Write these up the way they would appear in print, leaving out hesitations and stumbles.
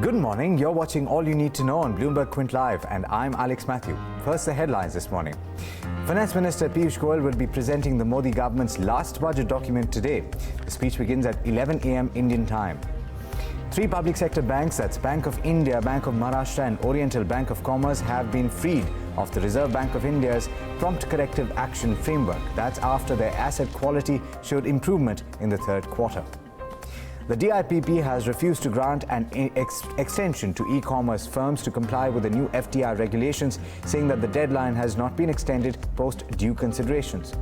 Good morning. You're watching All You Need to Know on BloombergQuint Live, and I'm Alex Matthew. First, the headlines this morning. Finance Minister Piyush Goyal will be presenting the Modi government's last budget document today. The speech begins at 11 a.m. Indian time. Three public sector banks, that's Bank of India, Bank of Maharashtra and Oriental Bank of Commerce, have been freed of the Reserve Bank of India's Prompt Corrective Action Framework. That's after their asset quality showed improvement in the third quarter. The DIPP has refused to grant an extension to e-commerce firms to comply with the new FDI regulations, saying that the deadline has not been extended post due considerations.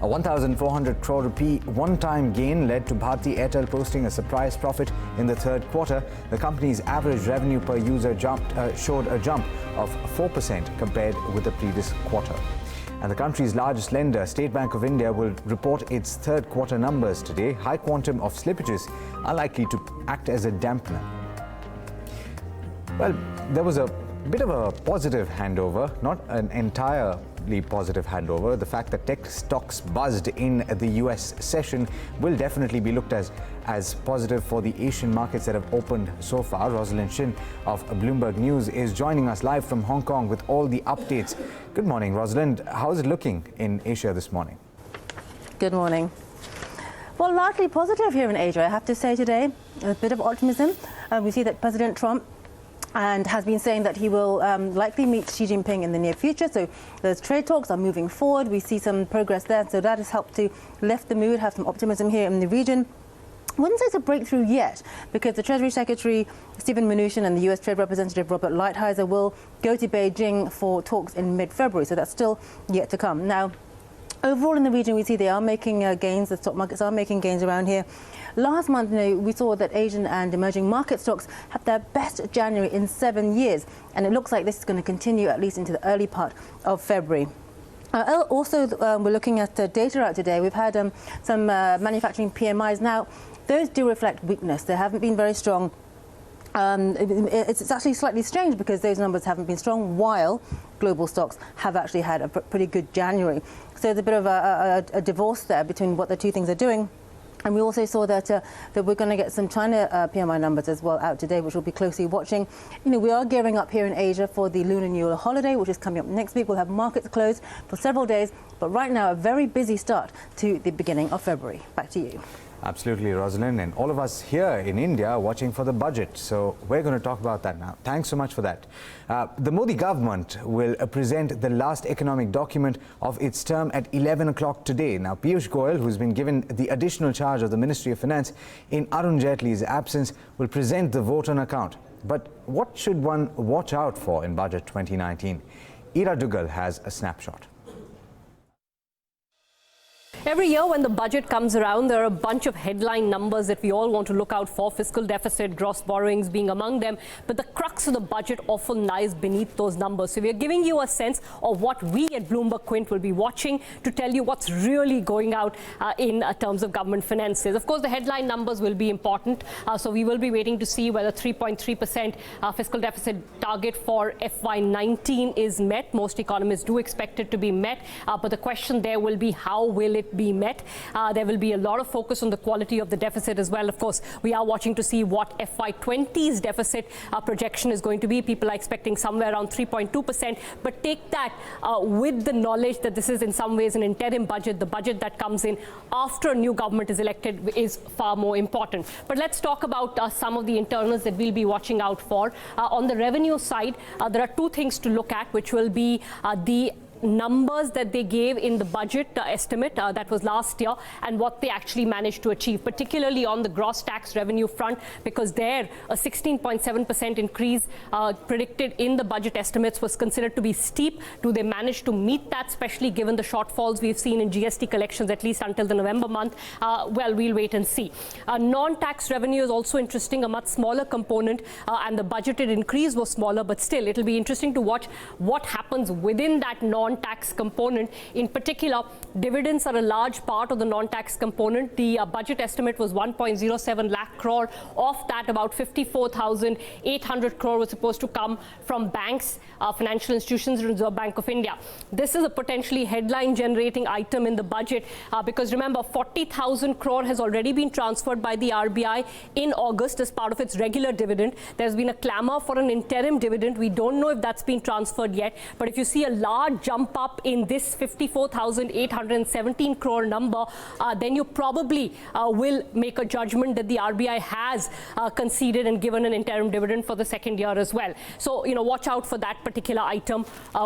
A 1,400 crore rupee one-time gain led to Bharti Airtel posting a surprise profit in the third quarter. The company's average revenue per user showed a jump of 4% compared with the previous quarter. And the country's largest lender, State Bank of India, will report its third quarter numbers today. High quantum of slippages are likely to act as a dampener. Well, there was a bit of a positive handover, not an entirely positive handover. The fact that tech stocks buzzed in the US session will definitely be looked as positive for the Asian markets that have opened so far. Rosalind Shin of Bloomberg News is joining us live from Hong Kong with all the updates. Good morning, Rosalind. How is it looking in Asia this morning? Good morning. Well, largely positive here in Asia, I have to say today. A bit of optimism. We see that President Trump has been saying that he will likely meet Xi Jinping in the near future. So those trade talks are moving forward. We see some progress there. So that has helped to lift the mood, have some optimism here in the region. I wouldn't say it's a breakthrough yet, because the Treasury Secretary Stephen Mnuchin and the U.S. Trade Representative Robert Lighthizer will go to Beijing for talks in mid-February. So that's still yet to come. Now, overall in the region, we see they are making gains. The stock markets are making gains around here. Last month, we saw that Asian and emerging market stocks had their best January in 7 years. And it looks like this is going to continue at least into the early part of February. Also, we're looking at data out today. We've had some manufacturing PMIs. Now, those do reflect weakness. They haven't been very strong. It's actually slightly strange because those numbers haven't been strong while global stocks have actually had a pretty good January. So there's a bit of a divorce there between what the two things are doing. And we also saw that we're going to get some China PMI numbers as well out today, which we'll be closely watching. We are gearing up here in Asia for the Lunar New Year holiday, which is coming up next week. We'll have markets closed for several days. But right now, a very busy start to the beginning of February. Back to you. Absolutely, Rosalind, and all of us here in India are watching for the budget. So we're going to talk about that now. Thanks so much for that. The Modi government will present the last economic document of its term at 11 o'clock today. Now, Piyush Goyal, who's been given the additional charge of the Ministry of Finance in Arun Jaitley's absence, will present the vote on account. But what should one watch out for in Budget 2019? Ira Dugal has a snapshot. Every year when the budget comes around, there are a bunch of headline numbers that we all want to look out for, fiscal deficit, gross borrowings being among them. But the crux of the budget often lies beneath those numbers. So we are giving you a sense of what we at BloombergQuint will be watching to tell you what's really going out in terms of government finances. Of course, the headline numbers will be important. So we will be waiting to see whether 3.3% fiscal deficit target for FY19 is met. Most economists do expect it to be met. But the question there will be, how will it be met? There will be a lot of focus on the quality of the deficit as well. Of course, we are watching to see what FY20's deficit projection is going to be. People are expecting somewhere around 3.2%, but take that with the knowledge that this is in some ways an interim budget. The budget that comes in after a new government is elected is far more important. But let's talk about some of the internals that we'll be watching out for. On the revenue side, there are two things to look at, which will be the numbers that they gave in the budget estimate that was last year and what they actually managed to achieve, particularly on the gross tax revenue front, because there a 16.7% increase predicted in the budget estimates was considered to be steep. Do they manage to meet that, especially given the shortfalls we've seen in GST collections at least until the November month? Well, we'll wait and see. Non-tax revenue is also interesting, a much smaller component, and the budgeted increase was smaller, but still it'll be interesting to watch what happens happens within that non-tax component. In particular, dividends are a large part of the non-tax component. The budget estimate was 1.07 lakh crore. Of that, about 54,800 crore was supposed to come from banks, financial institutions, Reserve Bank of India. This is a potentially headline-generating item in the budget because remember, 40,000 crore has already been transferred by the RBI in August as part of its regular dividend. There's been a clamor for an interim dividend. We don't know if that's been transferred yet, but if you see a large jump up in this 54,817 crore number, then you probably will make a judgment that the RBI has conceded and given an interim dividend for the second year as well. So, watch out for that particular item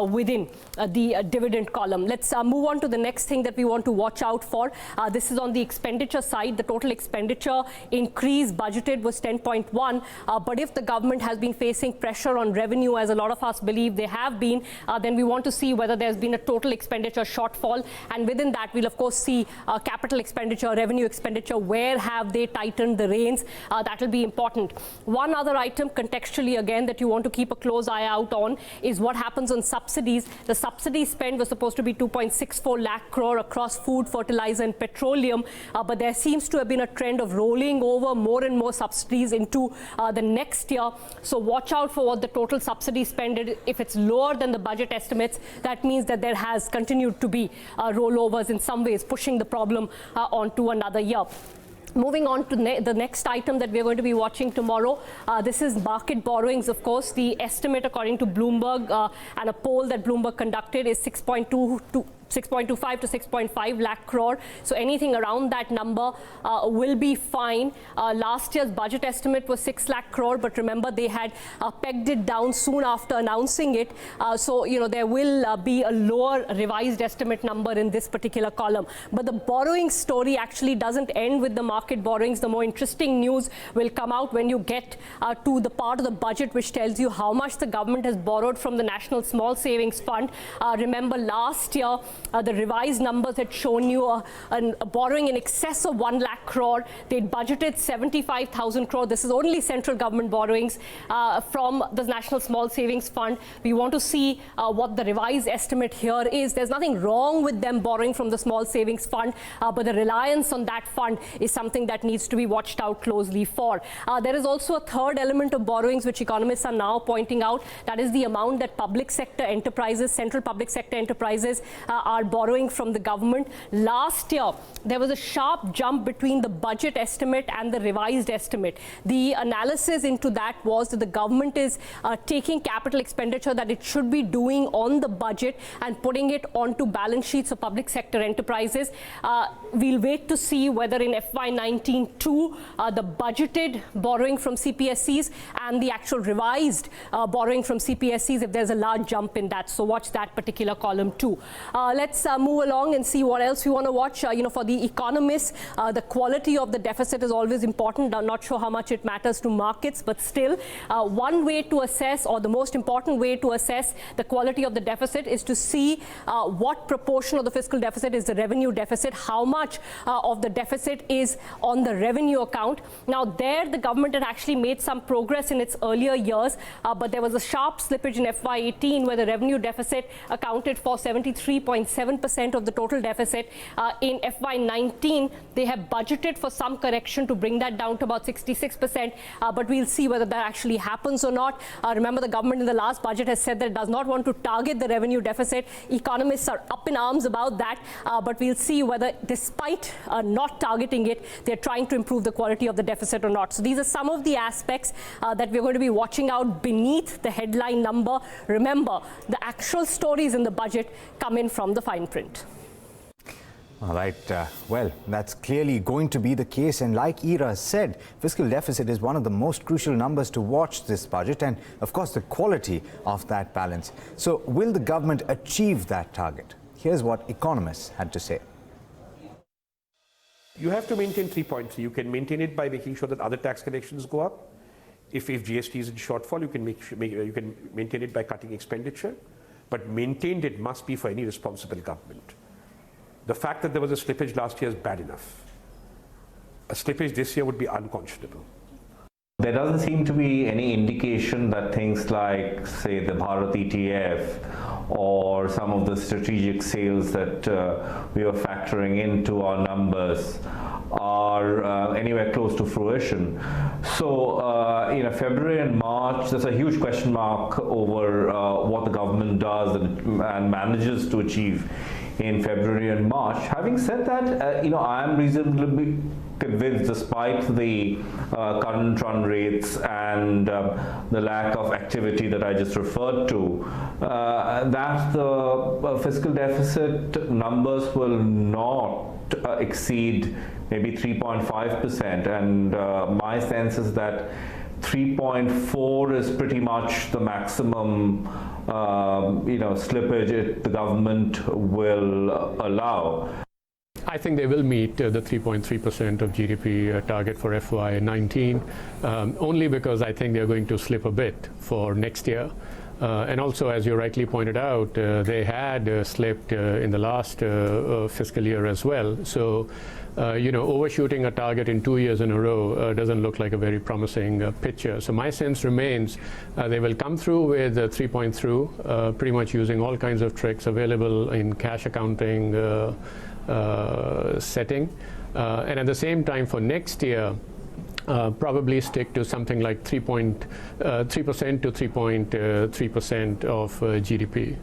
within the dividend column. Let's move on to the next thing that we want to watch out for. This is on the expenditure side. The total expenditure increase budgeted was 10.1, but if the government has been facing pressure on revenue, as a lot of us believe they have been, then we want to see whether there's been a total expenditure shortfall, and within that we'll of course see capital expenditure, revenue expenditure, where have they tightened the reins. That will be important. One other item contextually again that you want to keep a close eye out on is what happens on subsidies. The subsidy spend was supposed to be 2.64 lakh crore across food, fertilizer and petroleum, but there seems to have been a trend of rolling over more and more subsidies into the next year. So watch out for what the total subsidy spend is. If it's lower than the budget estimates, that means that there has continued to be rollovers in some ways, pushing the problem onto another year. Moving on to the next item that we're going to be watching tomorrow. This is market borrowings, of course. The estimate according to Bloomberg and a poll that Bloomberg conducted is 6.25 to 6.5 lakh crore. So anything around that number will be fine. Last year's budget estimate was 6 lakh crore, but remember they had pegged it down soon after announcing it. So, there will be a lower revised estimate number in this particular column. But the borrowing story actually doesn't end with the market borrowings. The more interesting news will come out when you get to the part of the budget which tells you how much the government has borrowed from the National Small Savings Fund. Remember last year, the revised numbers had shown you a borrowing in excess of 1 lakh crore. They'd budgeted 75,000 crore. This is only central government borrowings from the National Small Savings Fund. We want to see what the revised estimate here is. There's nothing wrong with them borrowing from the Small Savings Fund, but the reliance on that fund is something that needs to be watched out closely for. There is also a third element of borrowings which economists are now pointing out. That is the amount that public sector enterprises, central public sector enterprises are borrowing from the government. Last year, there was a sharp jump between the budget estimate and the revised estimate. The analysis into that was that the government is taking capital expenditure that it should be doing on the budget and putting it onto balance sheets of public sector enterprises. We'll wait to see whether in FY19-2, the budgeted borrowing from CPSCs and the actual revised borrowing from CPSCs, if there's a large jump in that. So watch that particular column too. Let's move along and see what else we want to watch. For the economists, the quality of the deficit is always important. I'm not sure how much it matters to markets, but still, one way to assess, or the most important way to assess the quality of the deficit, is to see what proportion of the fiscal deficit is the revenue deficit, how much of the deficit is on the revenue account. Now, there the government had actually made some progress in its earlier years, but there was a sharp slippage in FY18 where the revenue deficit accounted for 73.7% of the total deficit. In FY19, they have budgeted for some correction to bring that down to about 66%, but we'll see whether that actually happens or not. Remember, the government in the last budget has said that it does not want to target the revenue deficit. Economists are up in arms about that, but we'll see whether, despite not targeting it, they're trying to improve the quality of the deficit or not. So these are some of the aspects that we're going to be watching out beneath the headline number. Remember, the actual stories in the budget come in from the fine print. All right. Well, that's clearly going to be the case. And like Ira said, fiscal deficit is one of the most crucial numbers to watch this budget, and of course the quality of that balance. So will the government achieve that target? Here's what economists had to say. You have to maintain 3.3. You can maintain it by making sure that other tax collections go up. If GST is in shortfall, you can you can maintain it by cutting expenditure. But maintained it must be for any responsible government. The fact that there was a slippage last year is bad enough. A slippage this year would be unconscionable. There doesn't seem to be any indication that things like, say, the Bharat ETF or some of the strategic sales that we are factoring into our numbers are anywhere close to fruition. So, February and March, there's a huge question mark over what the government does and manages to achieve in February and March. Having said that, I am reasonably convinced, despite the current run rates and the lack of activity that I just referred to, that the fiscal deficit numbers will not exceed maybe 3.5%, and my sense is that 3.4 is pretty much the maximum slippage the government will allow. I think they will meet the 3.3% of GDP target for FY19, only because I think they're going to slip a bit for next year. And also, as you rightly pointed out, they had slipped in the last fiscal year as well. So, overshooting a target in 2 years in a row doesn't look like a very promising picture. So my sense remains they will come through with 3.3, pretty much using all kinds of tricks available in cash accounting setting. And at the same time, for next year, probably stick to something like 3% to 3.3% of GDP.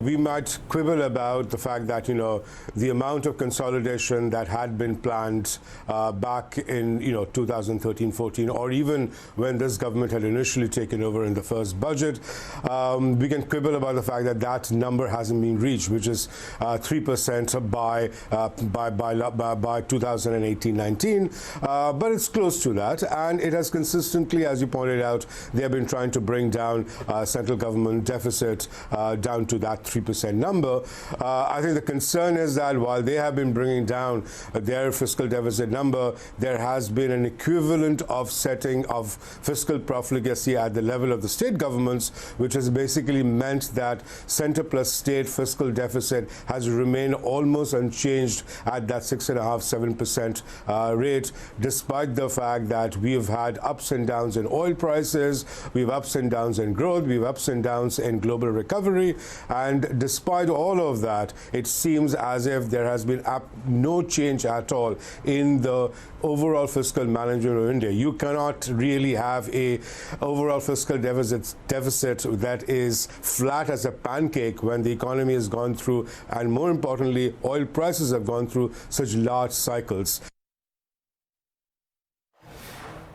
We might quibble about the fact that, the amount of consolidation that had been planned back in, 2013-14, or even when this government had initially taken over in the first budget. We can quibble about the fact that that number hasn't been reached, which is 3% by 2018-19. But it's close to that. And it has consistently, as you pointed out, they have been trying to bring down central government deficit down to that 3% number. I think the concern is that while they have been bringing down their fiscal deficit number, there has been an equivalent offsetting of fiscal profligacy at the level of the state governments, which has basically meant that center plus state fiscal deficit has remained almost unchanged at that 6.5–7% rate, despite the fact that we have had ups and downs in oil prices, we have ups and downs in growth, we have ups and downs in global recovery. And despite all of that, it seems as if there has been no change at all in the overall fiscal management of India. You cannot really have a overall fiscal deficit that is flat as a pancake when the economy has gone through, and more importantly, oil prices have gone through such large cycles.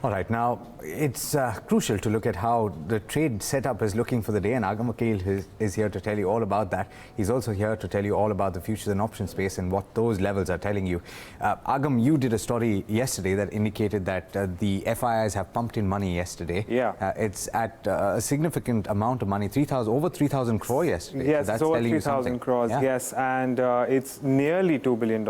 All right, now it's crucial to look at how the trade setup is looking for the day, and Agam Vakil is here to tell you all about that. He's also here to tell you all about the futures and options space and what those levels are telling you. Agam, you did a story yesterday that indicated that the FIIs have pumped in money yesterday. Yeah. It's at a significant amount of money, over 3,000 crore yesterday. Yes, so that's it's over telling 3,000 crores, yeah. yes, and it's nearly $2 billion,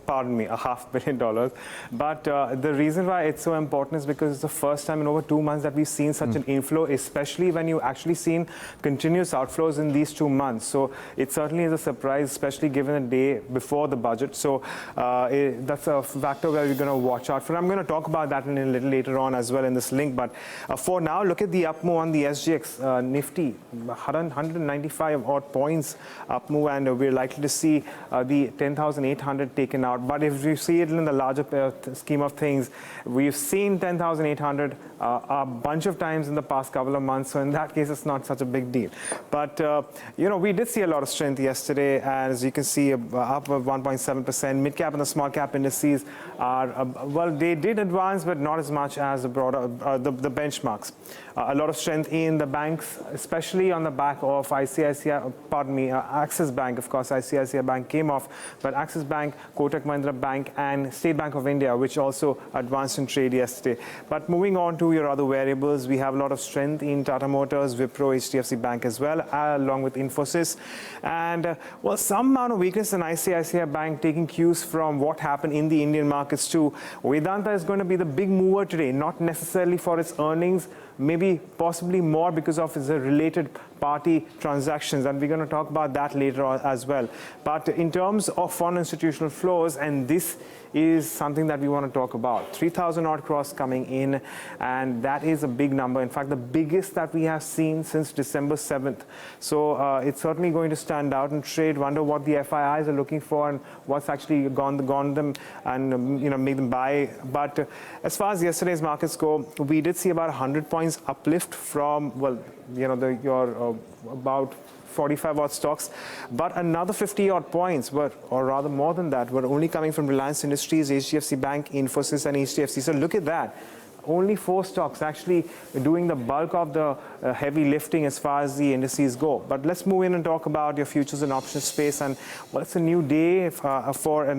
pardon me, $500 million. But the reason why it's so important is because it's the first time in over 2 months that we've seen such an inflow, especially when you actually seen continuous outflows in these 2 months. So it certainly is a surprise, especially given the day before the budget. So that's a factor where we're going to watch out for. I'm going to talk about that in a little later on as well in this link. But for now, look at the up move on the SGX Nifty, 195 odd points up move, and we're likely to see the 10,800 taken out. But if you see it in the larger scheme of things, we've seen 10,800 a bunch of times in the past couple of months, so in that case it's not such a big deal. But we did see a lot of strength yesterday, and as you can see, up 1.7%. Mid cap and the small cap indices are well, they did advance, but not as much as the broader the benchmarks. A lot of strength in the banks, especially on the back of Axis Bank. Of course, ICICI Bank came off, but Axis Bank, Kotak Mahindra Bank, and State Bank of India, which also advanced in trade yesterday. But moving on to your other variables, we have a lot of strength in Tata Motors, Wipro, HDFC Bank as well, along with Infosys. And, well, some amount of weakness in ICICI Bank, taking cues from what happened in the Indian markets too. Vedanta is going to be the big mover today, not necessarily for its earnings, maybe possibly more because of its related party transactions, and we're going to talk about that later on as well. But in terms of foreign institutional flows, and this is something that we want to talk about. 3,000 odd crores coming in, and that is a big number. In fact, the biggest that we have seen since December 7th. So it's certainly going to stand out and trade. Wonder what the FIIs are looking for and what's actually gone them and make them buy. But as far as yesterday's markets go, we did see about 100 points uplift from about 45 odd stocks, but another 50 odd points or rather more than that, were only coming from Reliance Industries, HDFC Bank, Infosys, and HDFC. So look at that. Only 4 stocks actually doing the bulk of the heavy lifting as far as the indices go. But let's move in and talk about your futures and options space. And well, it's a new day for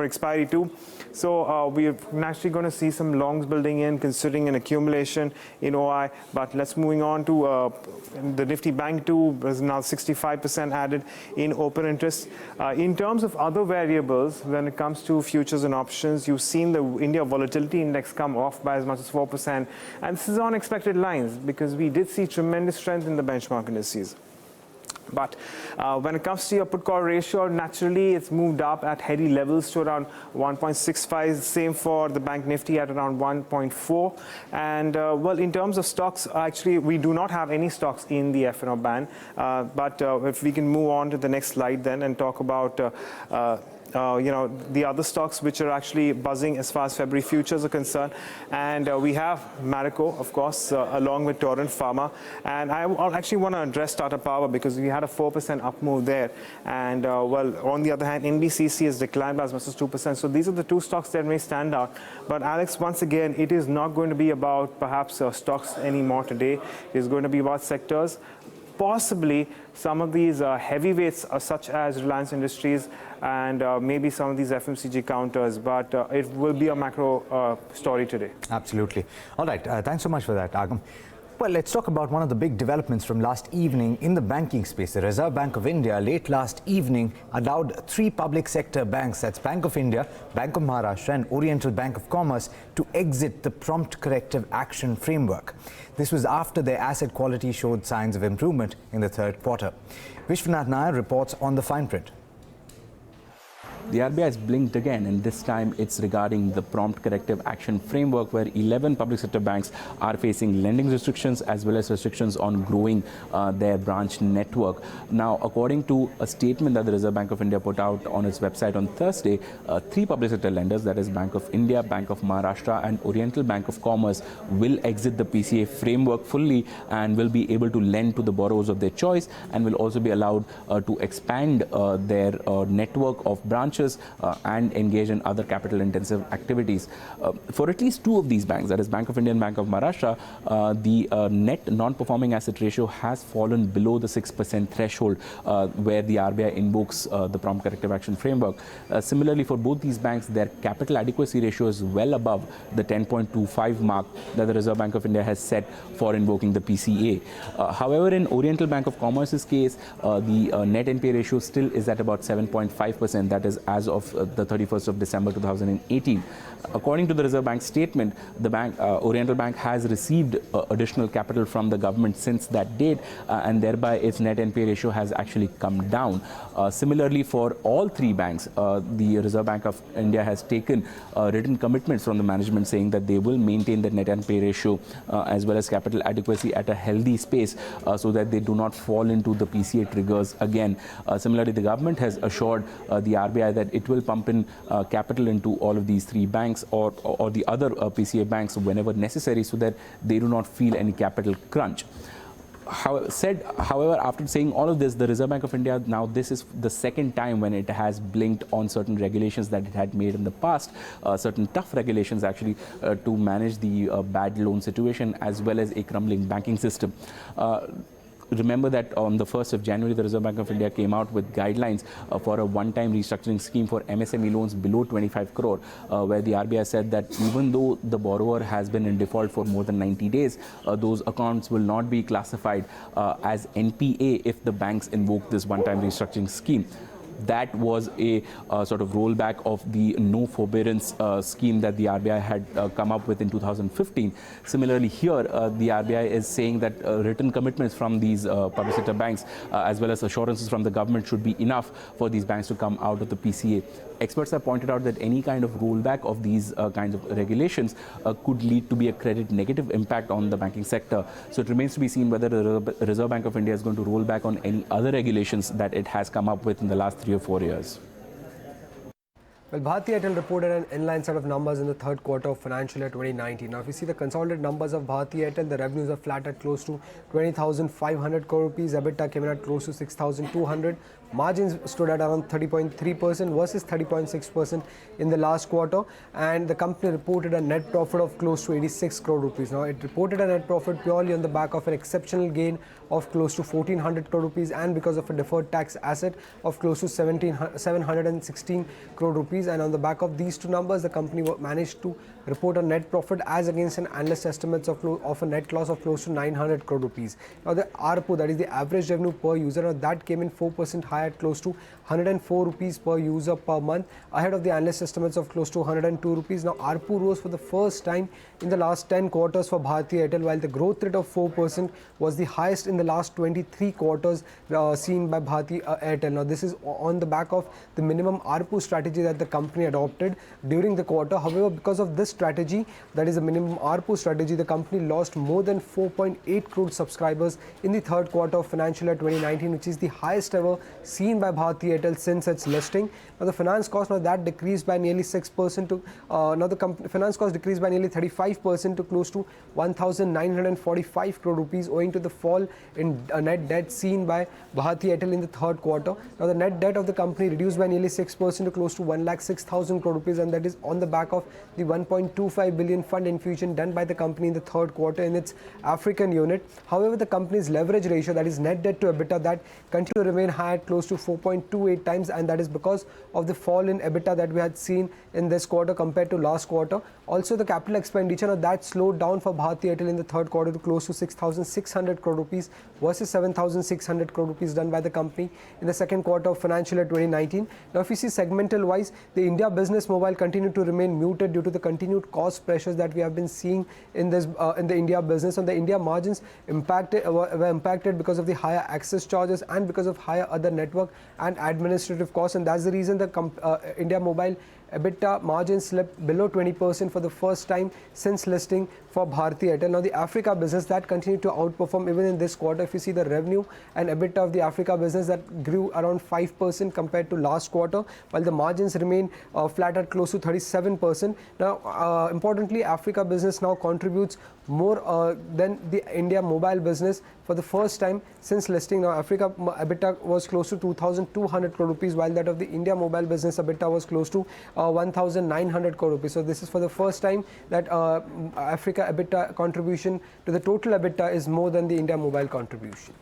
expiry too. So we're naturally going to see some longs building in, considering an accumulation in OI. But let's moving on to the Nifty Bank 2 is now 65% added in open interest. In terms of other variables, when it comes to futures and options, you've seen the India Volatility Index come off by as much as 4%. And this is on expected lines because we did see tremendous strength in the benchmark indices. But when it comes to your put call ratio, naturally it's moved up at heady levels to around 1.65. Same for the Bank Nifty at around 1.4. And well, in terms of stocks, actually we do not have any stocks in the F&O ban. But if we can move on to the next slide then and talk about the other stocks which are actually buzzing as far as February futures are concerned. And we have Marico, of course, along with Torrent Pharma. And I actually want to address Tata Power because we had a 4% up move there. And well, on the other hand, NBCC has declined by as much as 2%. So these are the 2 stocks that may stand out. But Alex, once again, it is not going to be about perhaps stocks anymore today. It is going to be about sectors. Possibly some of these heavyweights such as Reliance Industries and maybe some of these FMCG counters, but it will be a macro story today. Absolutely. All right, thanks so much for that, Agam. Well, let's talk about one of the big developments from last evening in the banking space. The Reserve Bank of India late last evening allowed 3 public sector banks, that's Bank of India, Bank of Maharashtra and Oriental Bank of Commerce, to exit the Prompt Corrective Action Framework. This was after their asset quality showed signs of improvement in the 3rd quarter. Vishwanath Nair reports on the fine print. The RBI has blinked again, and this time it's regarding the Prompt Corrective Action Framework, where 11 public sector banks are facing lending restrictions as well as restrictions on growing their branch network. Now, according to a statement that the Reserve Bank of India put out on its website on Thursday, 3 public sector lenders, that is Bank of India, Bank of Maharashtra and Oriental Bank of Commerce, will exit the PCA framework fully and will be able to lend to the borrowers of their choice and will also be allowed to expand their network of branches and engage in other capital-intensive activities. For at least 2 of these banks, that is Bank of India and Bank of Maharashtra, the net non-performing asset ratio has fallen below the 6% threshold where the RBI invokes the Prompt Corrective Action Framework. Similarly, for both these banks, their capital adequacy ratio is well above the 10.25 mark that the Reserve Bank of India has set for invoking the PCA. However, in Oriental Bank of Commerce's case, the net NPA ratio still is at about 7.5%, that is as of the 31st of December 2018. According to the Reserve Bank statement, the bank, Oriental Bank has received additional capital from the government since that date, and thereby its net NPA ratio has actually come down. Similarly, for all 3 banks, the Reserve Bank of India has taken written commitments from the management saying that they will maintain the net NPA ratio as well as capital adequacy at a healthy space so that they do not fall into the PCA triggers again. Similarly, the government has assured the RBI that it will pump in capital into all of these 3 banks or the other PCA banks whenever necessary so that they do not feel any capital crunch. However, after saying all of this, the Reserve Bank of India, now this is the 2nd time when it has blinked on certain regulations that it had made in the past, certain tough regulations actually to manage the bad loan situation as well as a crumbling banking system. Remember that on the 1st of January, the Reserve Bank of India came out with guidelines for a one-time restructuring scheme for MSME loans below 25 crore, where the RBI said that even though the borrower has been in default for more than 90 days, those accounts will not be classified as NPA if the banks invoke this one-time restructuring scheme. that was a sort of rollback of the no forbearance scheme that the RBI had come up with in 2015. Similarly, here the RBI is saying that written commitments from these public sector banks as well as assurances from the government should be enough for these banks to come out of the PCA. Experts have pointed out that any kind of rollback of these kinds of regulations could lead to be a credit negative impact on the banking sector. So it remains to be seen whether the Reserve Bank of India is going to roll back on any other regulations that it has come up with in the last 3 or 4 years. Well, Bharti Airtel reported an inline set of numbers in the third quarter of financial year 2019. Now, if you see the consolidated numbers of Bharti Airtel, the revenues are flat at close to 20,500 crore rupees. EBITDA came in at close to 6,200. Margins stood at around 30.3% versus 30.6% in the last quarter. And the company reported a net profit of close to 86 crore rupees. Now, it reported a net profit purely on the back of an exceptional gain of close to 1,400 crore rupees and because of a deferred tax asset of close to 716 crore rupees. And on the back of these two numbers, the company managed to report a net profit as against an analyst estimates of a net loss of close to 900 crore rupees. Now, the ARPU, that is the average revenue per user, now that came in 4% higher at close to 104 rupees per user per month, ahead of the analyst estimates of close to 102 rupees. Now, ARPU rose for the first time in the last 10 quarters for Bharti Airtel, while the growth rate of 4% was the highest in the last 23 quarters seen by Bharti Airtel. Now, this is on the back of the minimum ARPU strategy that the company adopted during the quarter. However, because of this strategy, that is a minimum ARPU strategy, the company lost more than 4.8 crore subscribers in the third quarter of financial year 2019, which is the highest ever seen by Bharti Airtel since its listing. Now, the finance cost, now that decreased by nearly 6% to now the finance cost decreased by nearly 35% to close to 1,945 crore rupees, owing to the fall in net debt seen by Bharti Airtel in the third quarter. Now, the net debt of the company reduced by nearly 6% to close to 1,06,000 crore rupees, and that is on the back of the 1.25 billion fund infusion done by the company in the third quarter in its African unit. However, the company's leverage ratio, that is net debt to EBITDA, that continued to remain high at close to 4.28 times, and that is because of the fall in EBITDA that we had seen in this quarter compared to last quarter. Also, the capital expenditure, that slowed down for Bharti Airtel in the third quarter to close to 6,600 crore rupees versus 7,600 crore rupees done by the company in the second quarter of financial year 2019. Now, if you see segmental wise, the India business mobile continued to remain muted due to the continued cost pressures that we have been seeing in this in the India business. And the India margins were impacted because of the higher access charges and because of higher other network and administrative costs, and that's the reason the India mobile EBITDA margin slipped below 20% for the first time since listing for Bharti Airtel. Now, the Africa business, that continued to outperform even in this quarter. If you see the revenue and EBITDA of the Africa business, that grew around 5% compared to last quarter, while the margins remain flat at close to 37%. Now, importantly, Africa business now contributes more than the India mobile business for the first time since listing. Now, Africa EBITDA was close to 2,200 crore rupees, while that of the India mobile business EBITDA was close to 1,900 crore rupees. So this is for the first time that Africa EBITDA contribution to the total EBITDA is more than the India mobile contribution.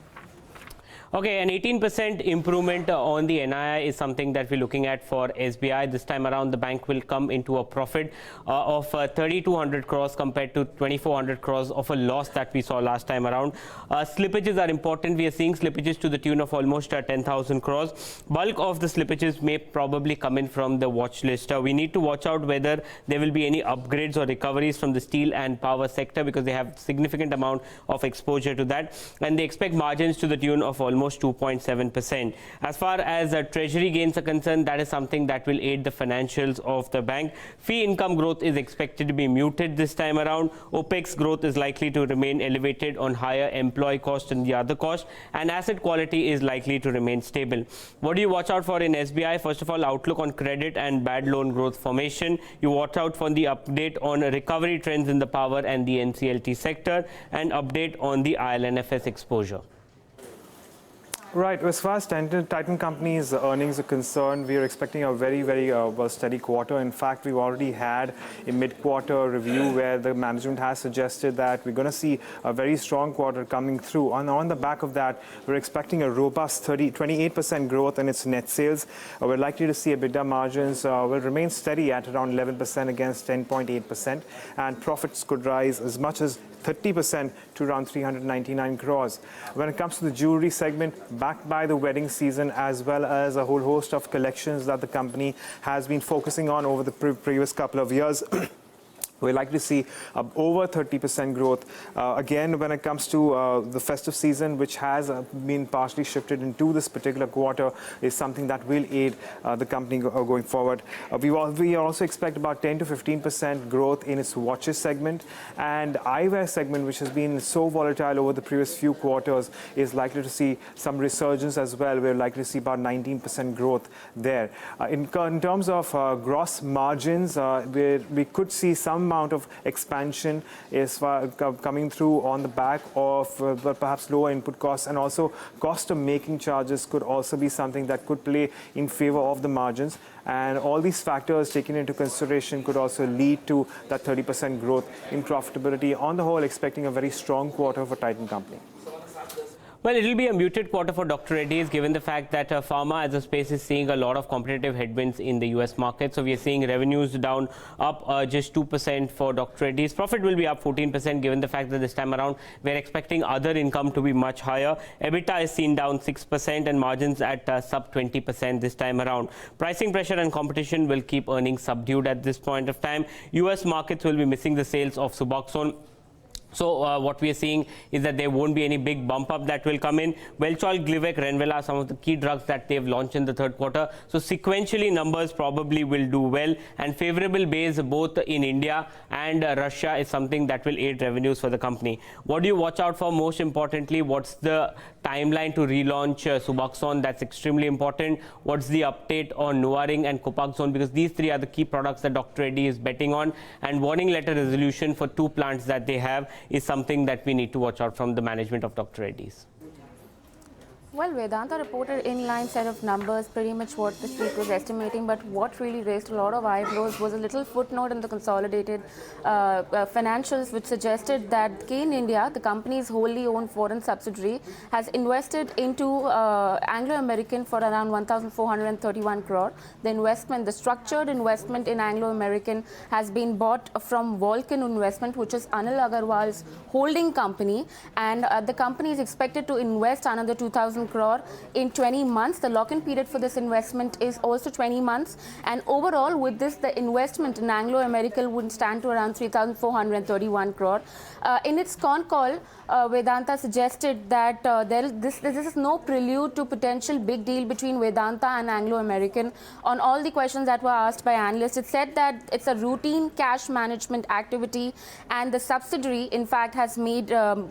Okay, an 18% improvement on the NII is something that we're looking at for SBI. This time around, the bank will come into a profit of 3,200 crores compared to 2,400 crores of a loss that we saw last time around. Slippages are important. We are seeing slippages to the tune of almost 10,000 crores. Bulk of the slippages may probably come in from the watch list. We need to watch out whether there will be any upgrades or recoveries from the steel and power sector, because they have significant amount of exposure to that, and they expect margins to the tune of almost 2.7%. As far as treasury gains are concerned, that is something that will aid the financials of the bank. Fee income growth is expected to be muted this time around. OPEX growth is likely to remain elevated on higher employee cost and the other cost, and asset quality is likely to remain stable. What do you watch out for in SBI? First of all, outlook on credit and bad loan growth formation. You watch out for the update on recovery trends in the power and the NCLT sector, and update on the IL&FS exposure. Right. As far as Titan Company's earnings are concerned, we are expecting a very, very steady quarter. In fact, we've already had a mid-quarter review where the management has suggested that we're going to see a very strong quarter coming through. On the back of that, we're expecting a robust 28% growth in its net sales. We're likely to see EBITDA margins will remain steady at around 11% against 10.8%, and profits could rise as much as 30% to around 399 crores. When it comes to the jewelry segment, backed by the wedding season as well as a whole host of collections that the company has been focusing on over the previous couple of years. We're likely to see over 30% growth. Again, when it comes to the festive season, which has been partially shifted into this particular quarter, is something that will aid the company going forward. We also expect about 10 to 15% growth in its watches segment. And eyewear segment, which has been so volatile over the previous few quarters, is likely to see some resurgence as well. We're likely to see about 19% growth there. In terms of gross margins, we could see some amount of expansion is coming through on the back of perhaps lower input costs, and also cost of making charges could also be something that could play in favor of the margins. And all these factors taken into consideration could also lead to that 30% growth in profitability. On the whole, expecting a very strong quarter for Titan Company. Well, it will be a muted quarter for Dr. Reddy's given the fact that pharma as a space is seeing a lot of competitive headwinds in the US market. So we are seeing revenues down up just 2% for Dr. Reddy's. Profit will be up 14% given the fact that this time around we're expecting other income to be much higher. EBITDA is seen down 6% and margins at sub 20% this time around. Pricing pressure and competition will keep earnings subdued at this point of time. US markets will be missing the sales of Suboxone. So what we are seeing is that there won't be any big bump up that will come in. Welchol, Glivec, Renvela, some of the key drugs that they've launched in the third quarter. So sequentially numbers probably will do well, and favorable base both in India and Russia is something that will aid revenues for the company. What do you watch out for most importantly? What's the timeline to relaunch Suboxone? That's extremely important. What's the update on Novaring and Copaxone? Because these three are the key products that Dr. Reddy is betting on, and warning letter resolution for 2 plants that they have is something that we need to watch out from the management of Dr. Reddy's. Well, Vedanta reported inline set of numbers, pretty much what the street was estimating, but what really raised a lot of eyebrows was a little footnote in the consolidated financials, which suggested that Kane India, the company's wholly owned foreign subsidiary, has invested into Anglo American for around 1,431 crore. The investment, the structured investment in Anglo American has been bought from Vulcan Investment, which is Anil Agarwal's holding company, and the company is expected to invest another 2,000 crore in 20 months. The lock-in period for this investment is also 20 months, and overall with this the investment in Anglo American would stand to around 3,431 crore. In its con call, Vedanta suggested that this is no prelude to potential big deal between Vedanta and Anglo American. On all the questions that were asked by analysts, it said that it's a routine cash management activity, and the subsidiary in fact has made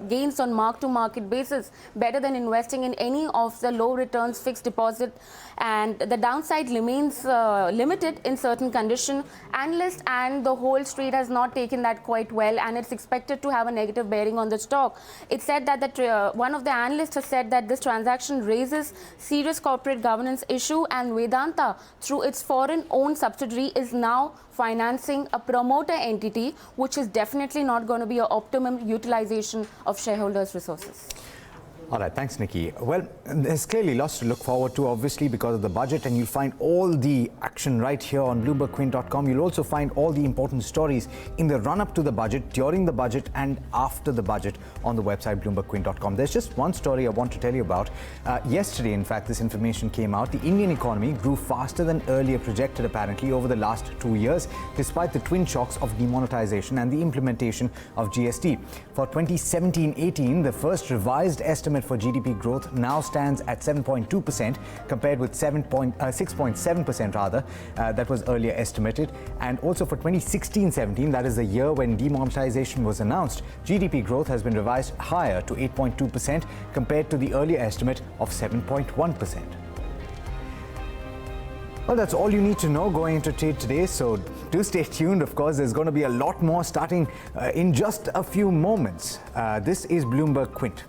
gains on mark-to-market basis better than investing in any of the low returns fixed deposit, and the downside remains limited in certain condition. Analysts and the whole street has not taken that quite well, and it's expected to have a negative bearing on the stock. It said that one of the analysts has said that this transaction raises serious corporate governance issue, and Vedanta through its foreign owned subsidiary is now financing a promoter entity, which is definitely not going to be an optimum utilization of shareholders' resources. All right, thanks, Nikki. Well, there's clearly lots to look forward to, obviously, because of the budget, and you'll find all the action right here on BloombergQuint.com. You'll also find all the important stories in the run-up to the budget, during the budget, and after the budget on the website BloombergQuint.com. There's just one story I want to tell you about. Yesterday, in fact, this information came out. The Indian economy grew faster than earlier projected, apparently, over the last 2 years, despite the twin shocks of demonetization and the implementation of GST. For 2017-18, the first revised estimate for GDP growth now stands at 7.2% compared with 6.7% rather that was earlier estimated. And also for 2016-17, that is the year when demonetization was announced, GDP growth has been revised higher to 8.2% compared to the earlier estimate of 7.1%. Well, that's all you need to know going into trade today, so do stay tuned. Of course, there's going to be a lot more starting in just a few moments. This is Bloomberg Quint.